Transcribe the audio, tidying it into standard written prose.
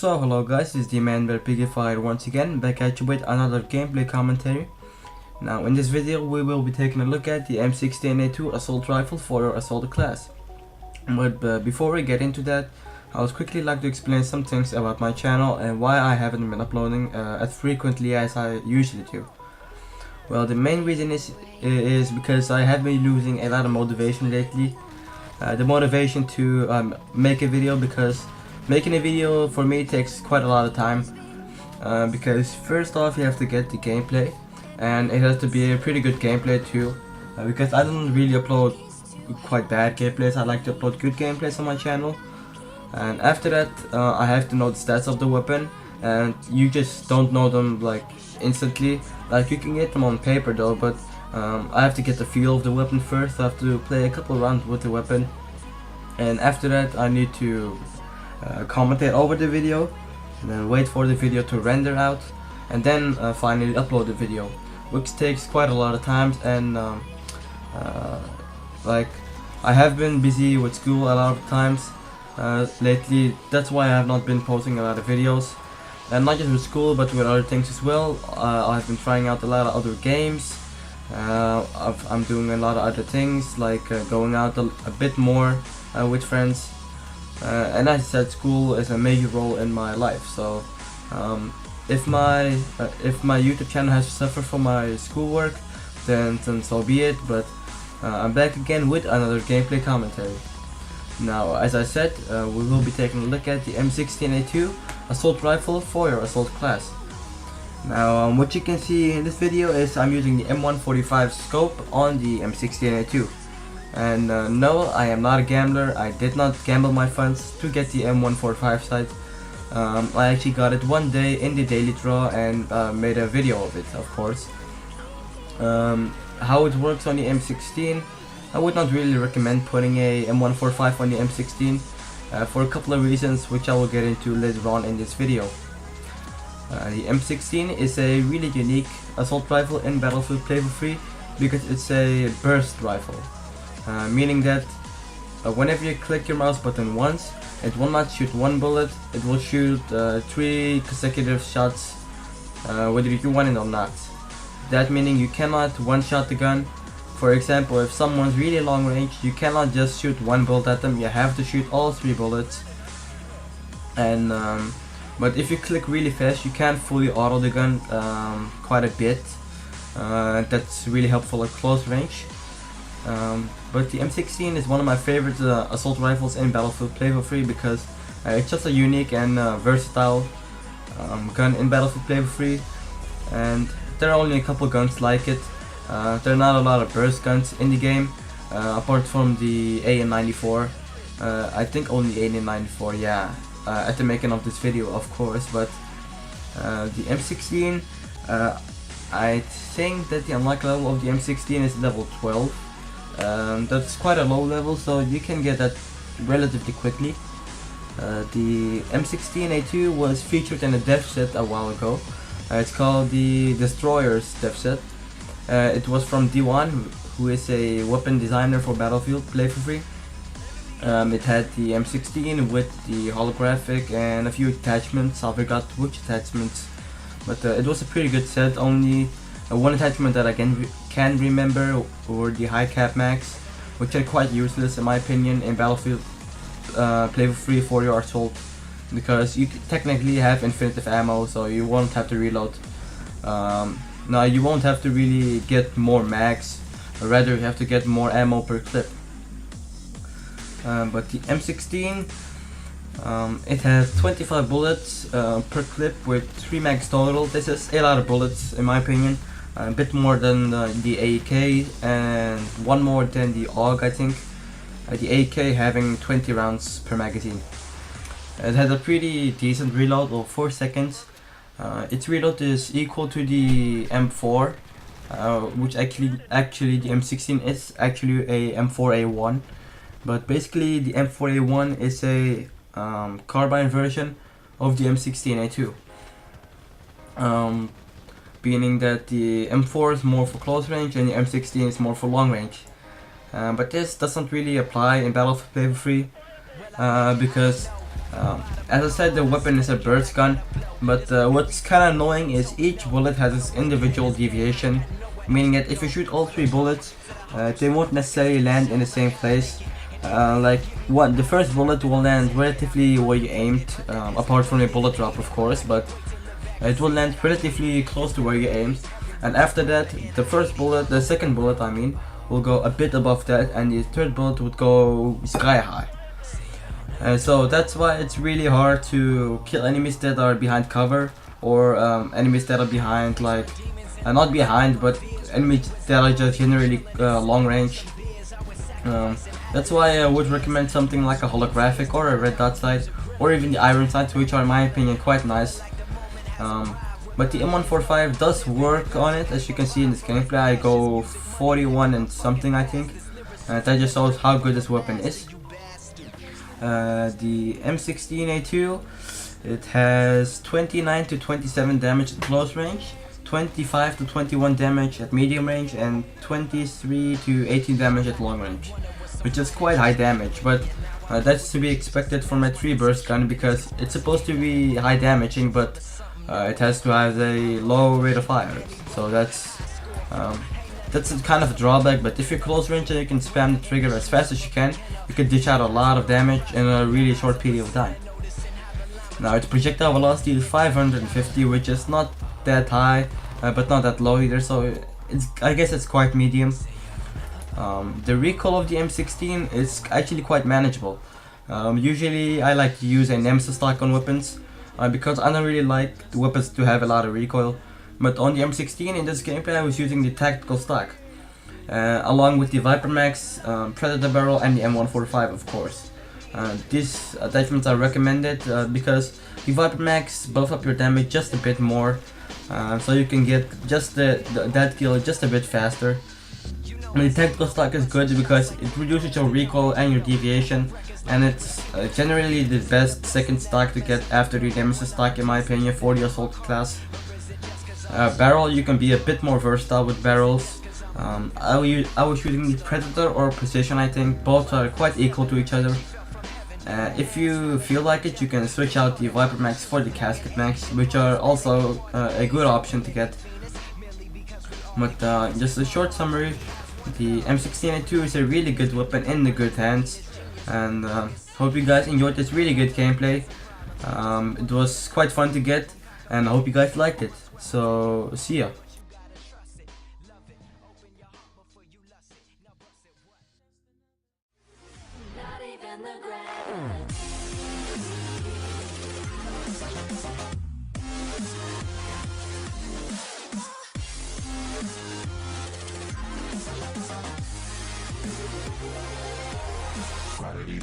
So hello guys, this is the man BFP4F once again, back at you with another gameplay commentary. Now in this video we will be taking a look at the M16A2 assault rifle for your assault class. But before we get into that, I would quickly like to explain some things about my channel and why I haven't been uploading as frequently as I usually do. Well, the main reason is because I have been losing a lot of motivation lately. The motivation to make a video, because making a video for me takes quite a lot of time, because first off you have to get the gameplay, and it has to be a pretty good gameplay too, because I don't really upload quite bad gameplays. I like to upload good gameplays on my channel. And after that I have to know the stats of the weapon, and you just don't know them like instantly. Like you can get them on paper though, but I have to get the feel of the weapon first. I have to play a couple rounds with the weapon, and after that I need to commentate over the video, and then wait for the video to render out, and then finally upload the video, which takes quite a lot of time. And like I have been busy with school a lot of times lately. That's why I have not been posting a lot of videos, and not just with school but with other things as well. I've been trying out a lot of other games. I'm doing a lot of other things, like going out a bit more with friends. And as I said, school is a major role in my life. So if my YouTube channel has to suffer from my schoolwork, then so be it. But I'm back again with another gameplay commentary. Now, as I said, we will be taking a look at the M16A2 assault rifle for your assault class. Now, what you can see in this video is I'm using the M145 scope on the M16A2. And no, I am not a gambler. I did not gamble my funds to get the M145 sight. I actually got it one day in the daily draw and made a video of it, of course. How it works on the M16, I would not really recommend putting a M145 on the M16 for a couple of reasons, which I will get into later on in this video. The M16 is a really unique assault rifle in Battlefield Play for Free because it's a burst rifle. Meaning that whenever you click your mouse button once, it will not shoot one bullet, it will shoot 3 consecutive shots, whether you want it or not. That meaning you cannot one-shot the gun. For example, if someone's really long range, you cannot just shoot one bullet at them, you have to shoot all 3 bullets. And but if you click really fast, you can fully auto the gun quite a bit. That's really helpful at close range. But the M16 is one of my favorite assault rifles in Battlefield Play for Free because it's just a unique and versatile gun in Battlefield Play for Free, and there are only a couple guns like it. There are not a lot of burst guns in the game, apart from the AN94. I think only AN94, yeah, at the making of this video, of course. But the M16, I think that the unlock level of the M16 is level 12. That's quite a low level, so you can get that relatively quickly. The M16A2 was featured in a dev set a while ago. It's called the Destroyers dev set. It was from D1, who is a weapon designer for Battlefield Play for Free. It had the M16 with the holographic and a few attachments. I forgot which attachments, but it was a pretty good set. Only one attachment that I can remember were the high cap mags, which are quite useless in my opinion in Battlefield Play for Free for your assault, because you technically have infinite ammo, so you won't have to reload. Now you won't have to really get more mags, rather you have to get more ammo per clip. But the M16, it has 25 bullets per clip with 3 mags total. This is a lot of bullets in my opinion. A bit more than the AEK and one more than the AUG, I think. The AEK having 20 rounds per magazine. It had a pretty decent reload of 4 seconds. Its reload is equal to the M4, which actually the M16 is actually a M4A1. But basically the M4A1 is a carbine version of the M16A2. Meaning that the M4 is more for close range and the M16 is more for long range. But this doesn't really apply in Battlefield Play for Free because As I said, the weapon is a burst gun, but what's kind of annoying is each bullet has its individual deviation, meaning that if you shoot all 3 bullets, they won't necessarily land in the same place. The first bullet will land relatively where you aimed, apart from the bullet drop of course, but it will land relatively close to where you aimed, and after that the second bullet I mean, will go a bit above that, and the third bullet would go sky high. So that's why it's really hard to kill enemies that are behind cover, or enemies that are behind not behind, but enemies that are just generally long range. That's why I would recommend something like a holographic or a red dot sight, or even the iron sights, which are in my opinion quite nice. But the M145 does work on it, as you can see in this gameplay. I go 41 and something I think. That just shows how good this weapon is. The M16A2, it has 29 to 27 damage at close range, 25 to 21 damage at medium range, and 23 to 18 damage at long range, which is quite high damage, but that's to be expected from a 3 burst gun, because it's supposed to be high damaging, but it has to have a low rate of fire. So that's a kind of a drawback, but if you're close range and you can spam the trigger as fast as you can dish out a lot of damage in a really short period of time. Now its projectile velocity is 550, which is not that high, but not that low either, so I guess it's quite medium. The recoil of the M16 is actually quite manageable. Usually I like to use a Nemesis stock on weapons, because I don't really like the weapons to have a lot of recoil. But on the M16 in this gameplay I was using the tactical stock, along with the Viper Max, Predator barrel, and the M145 of course. These attachments are recommended because the Viper Max buff up your damage just a bit more, so you can get just that kill just a bit faster. And the tactical stock is good because it reduces your recoil and your deviation, and it's generally the best second stock to get after the Nemesis stock in my opinion for the assault class. Barrel, you can be a bit more versatile with barrels. I was using the Predator or Precision, I think. Both are quite equal to each other. If you feel like it, you can switch out the Viper Max for the Casket Max, which are also a good option to get. But just a short summary, the M16A2 is a really good weapon in the good hands, and hope you guys enjoyed this really good gameplay. It was quite fun to get, and I hope you guys liked it. So, see ya. Quality.